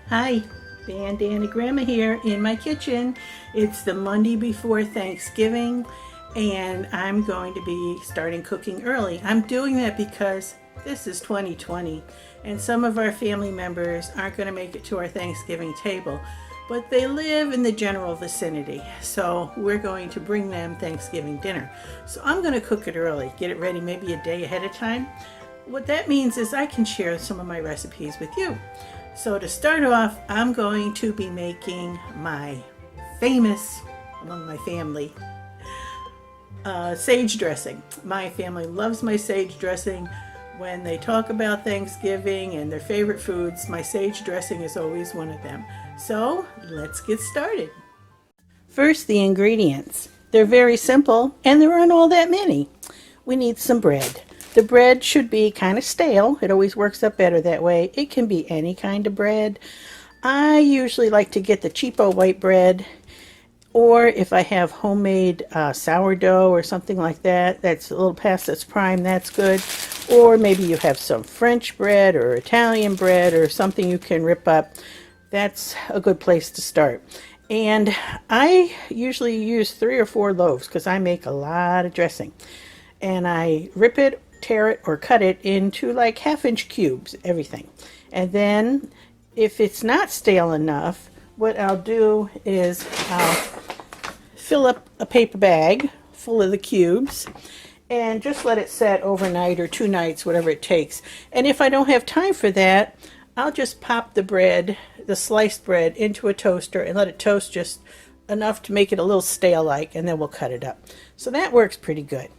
Hi, Bandana Gramma here in my kitchen. It's the Monday before Thanksgiving and I'm going to be starting cooking early. I'm doing that because this is 2020 and some of our family members aren't going to make it to our Thanksgiving table, but they live in the general vicinity, so we're going to bring them Thanksgiving dinner. So I'm going to cook it early, get it ready maybe a day ahead of time. What that means is I can share some of my recipes with you. So to start off, I'm going to be making my famous, among my family, sage dressing. My family loves my sage dressing. When they talk about Thanksgiving and their favorite foods, my sage dressing is always one of them. So let's get started. First, the ingredients. They're very simple and there aren't all that many. We need some bread. The bread should be kind of stale. It always works up better that way. It can be any kind of bread. I usually like to get the cheapo white bread, or if I have homemade sourdough or something like that, that's a little past its prime, that's good. Or maybe you have some French bread or Italian bread or something you can rip up. That's a good place to start. And I usually use 3 or 4 loaves because I make a lot of dressing. And I rip it, tear it, or cut it into like 1/2-inch cubes, everything. And then if it's not stale enough, what I'll do is I'll fill up a paper bag full of the cubes and just let it set overnight or 2 nights, whatever it takes. And if I don't have time for that, I'll just pop the bread, the sliced bread, into a toaster and let it toast just enough to make it a little stale-like, and then we'll cut it up. So that works pretty good.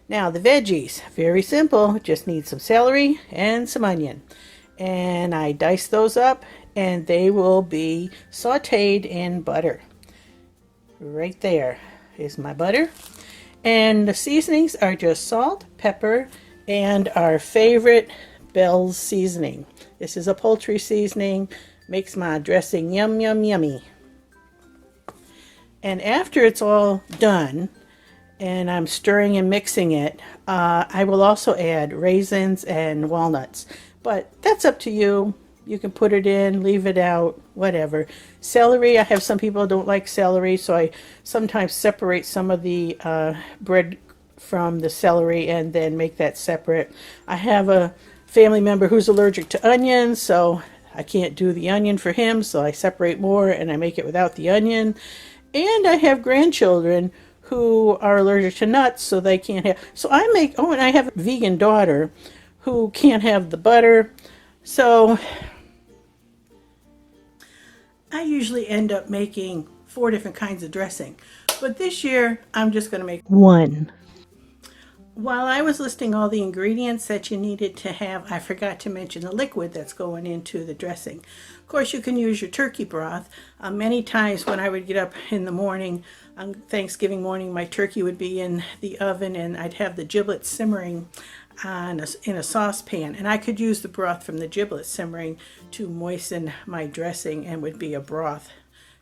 Now the veggies, very simple, just need some celery and some onion. And I dice those up and they will be sauteed in butter. Right there is my butter. And the seasonings are just salt, pepper, and our favorite Bell's seasoning. This is a poultry seasoning, makes my dressing yum, yum, yummy. And after it's all done, and I'm stirring and mixing it, I will also add raisins and walnuts. But that's up to you. You can put it in, leave it out, whatever. Celery, I have some people who don't like celery, so I sometimes separate some of the bread from the celery and then make that separate. I have a family member who's allergic to onions, so I can't do the onion for him, so I separate more and I make it without the onion. And I have grandchildren who are allergic to nuts, so they can't have, so I make, oh, and I have a vegan daughter who can't have the butter, so I usually end up making 4 different kinds of dressing, but this year I'm just going to make one. While I was listing all the ingredients that you needed to have, I forgot to mention the liquid that's going into the dressing. Of course, you can use your turkey broth. Many times when I would get up in the morning, on Thanksgiving morning, my turkey would be in the oven and I'd have the giblets simmering in a saucepan. And I could use the broth from the giblets simmering to moisten my dressing and would be a broth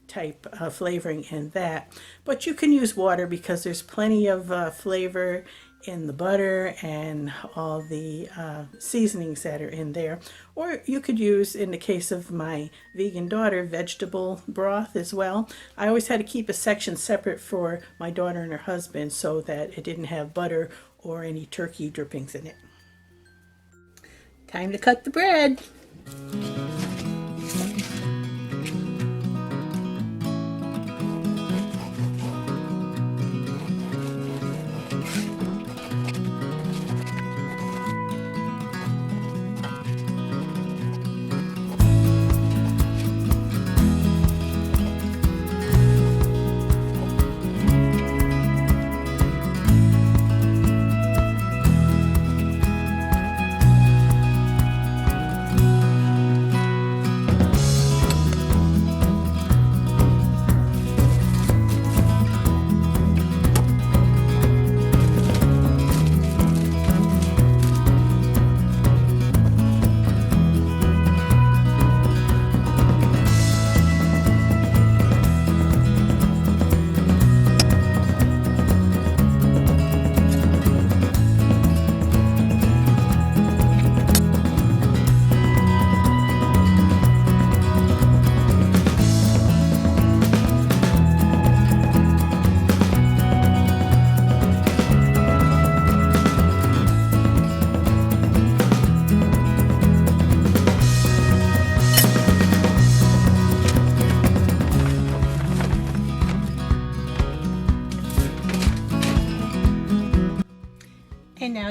type flavoring in that. But you can use water because there's plenty of flavor in the butter and all the seasonings that are in there. Or you could use, in the case of my vegan daughter, vegetable broth as well. I always had to keep a section separate for my daughter and her husband so that it didn't have butter or any turkey drippings in it. Time to cut the bread.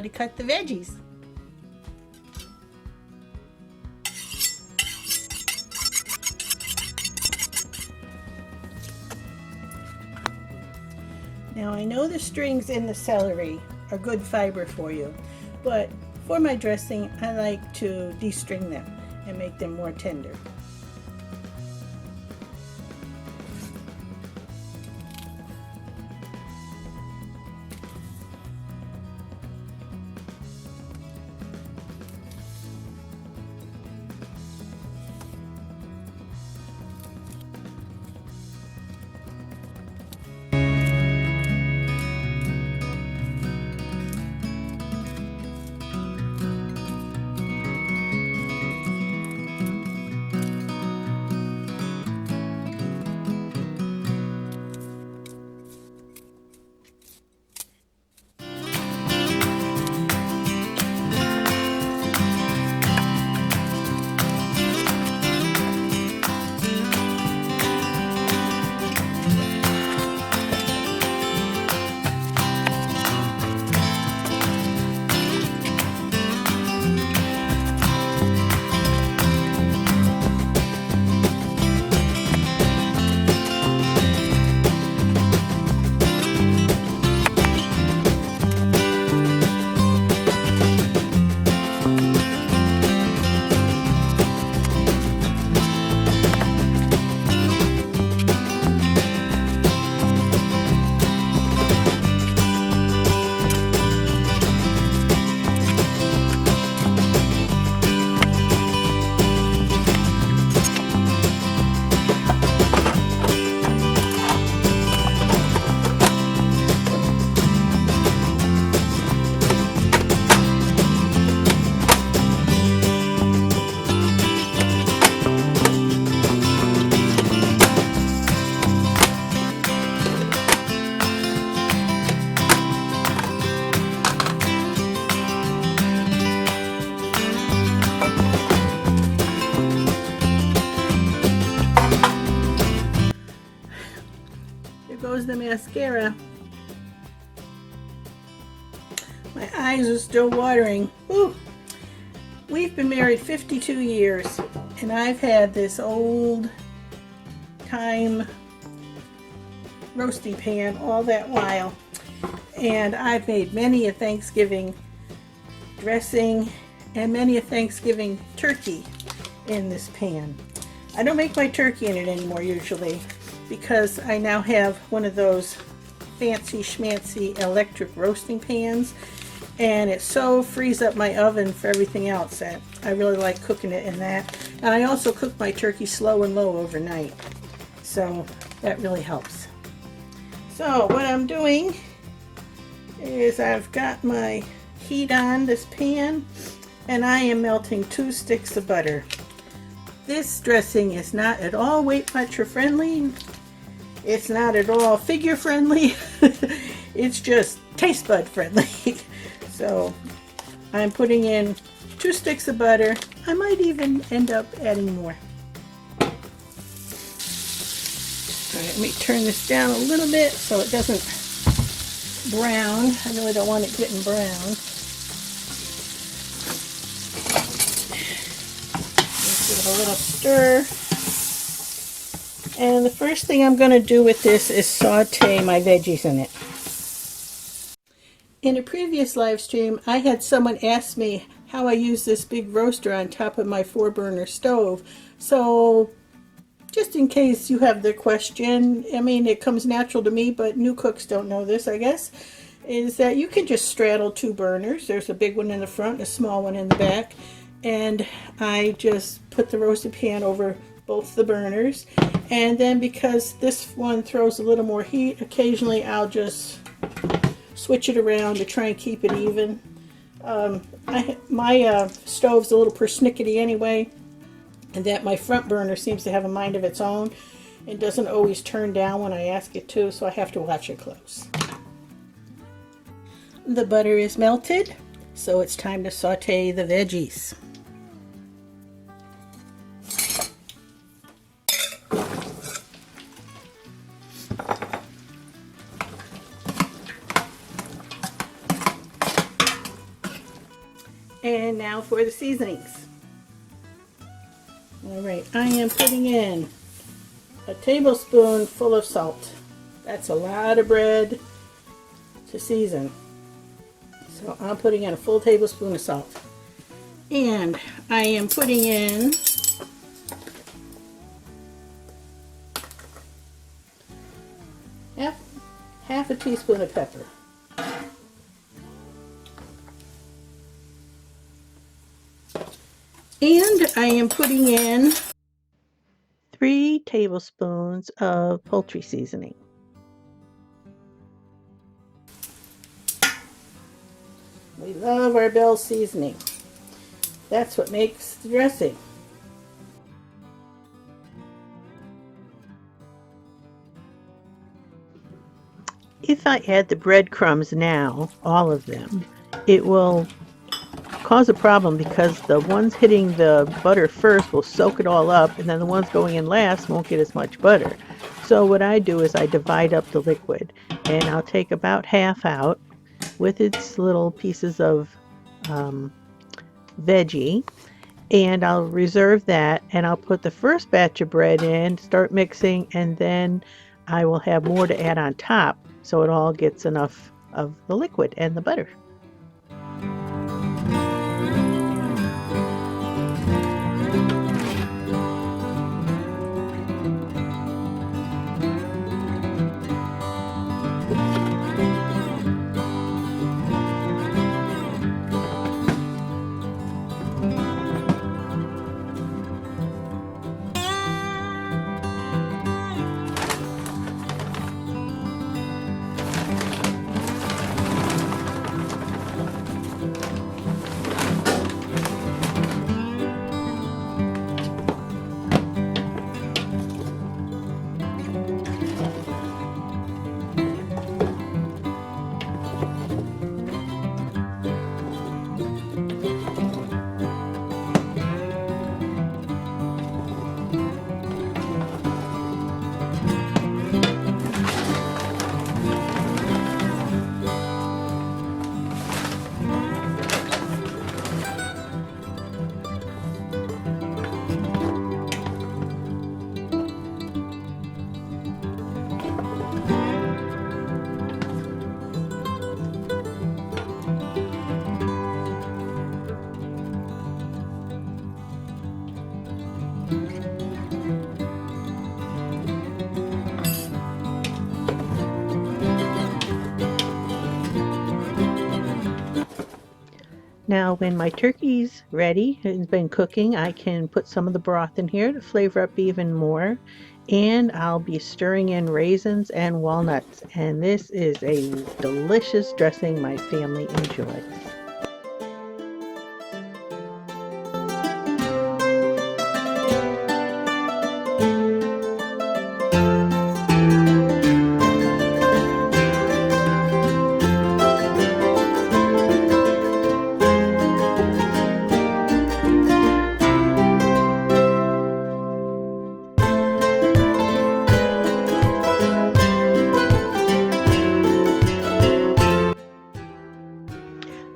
Now to cut the veggies. Now I know the strings in the celery are good fiber for you, but for my dressing I like to de-string them and make them more tender. Goes the mascara. My eyes are still watering. Whew. We've been married 52 years and I've had this old time roasting pan all that while, and I've made many a Thanksgiving dressing and many a Thanksgiving turkey in this pan. I don't make my turkey in it anymore usually, because I now have one of those fancy schmancy electric roasting pans, and it so frees up my oven for everything else that I really like cooking it in that. And I also cook my turkey slow and low overnight, so that really helps. So what I'm doing is I've got my heat on this pan and I am melting 2 sticks of butter. This dressing is not at all Weight Watcher friendly. It's not at all figure friendly. It's just taste bud friendly. So I'm putting in 2 sticks of butter. I might even end up adding more. Alright, let me turn this down a little bit so it doesn't brown. I really don't want it getting brown. Give it a little stir. And the first thing I'm going to do with this is saute my veggies in it. In a previous live stream, I had someone ask me how I use this big roaster on top of my 4-burner stove. So just in case you have the question, I mean, it comes natural to me, but new cooks don't know this, I guess, is that you can just straddle 2 burners. There's a big one in the front and a small one in the back. And I just put the roasted pan over both the burners, and then because this one throws a little more heat, occasionally I'll just switch it around to try and keep it even. My stove's a little persnickety anyway, and that my front burner seems to have a mind of its own and doesn't always turn down when I ask it to, so I have to watch it close. The butter is melted, so it's time to saute the veggies. And now for the seasonings. All right, I am putting in a tablespoon full of salt. That's a lot of bread to season. So I'm putting in a full tablespoon of salt. And I am putting in half a teaspoon of pepper. And I am putting in 3 tablespoons of poultry seasoning. We love our Bell seasoning. That's what makes the dressing. If I add the breadcrumbs now, all of them, it will cause a problem because the ones hitting the butter first will soak it all up, and then the ones going in last won't get as much butter. So what I do is I divide up the liquid, and I'll take about half out with its little pieces of veggie, and I'll reserve that, and I'll put the first batch of bread in, start mixing, and then I will have more to add on top so it all gets enough of the liquid and the butter. Now when my turkey's ready and been cooking, I can put some of the broth in here to flavor up even more. And I'll be stirring in raisins and walnuts. And this is a delicious dressing my family enjoys.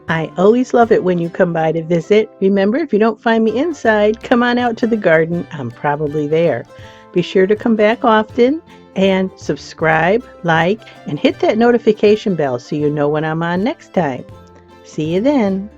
I always love it when you come by to visit. Remember, if you don't find me inside, come on out to the garden. I'm probably there. Be sure to come back often and subscribe, like, and hit that notification bell so you know when I'm on next time. See you then.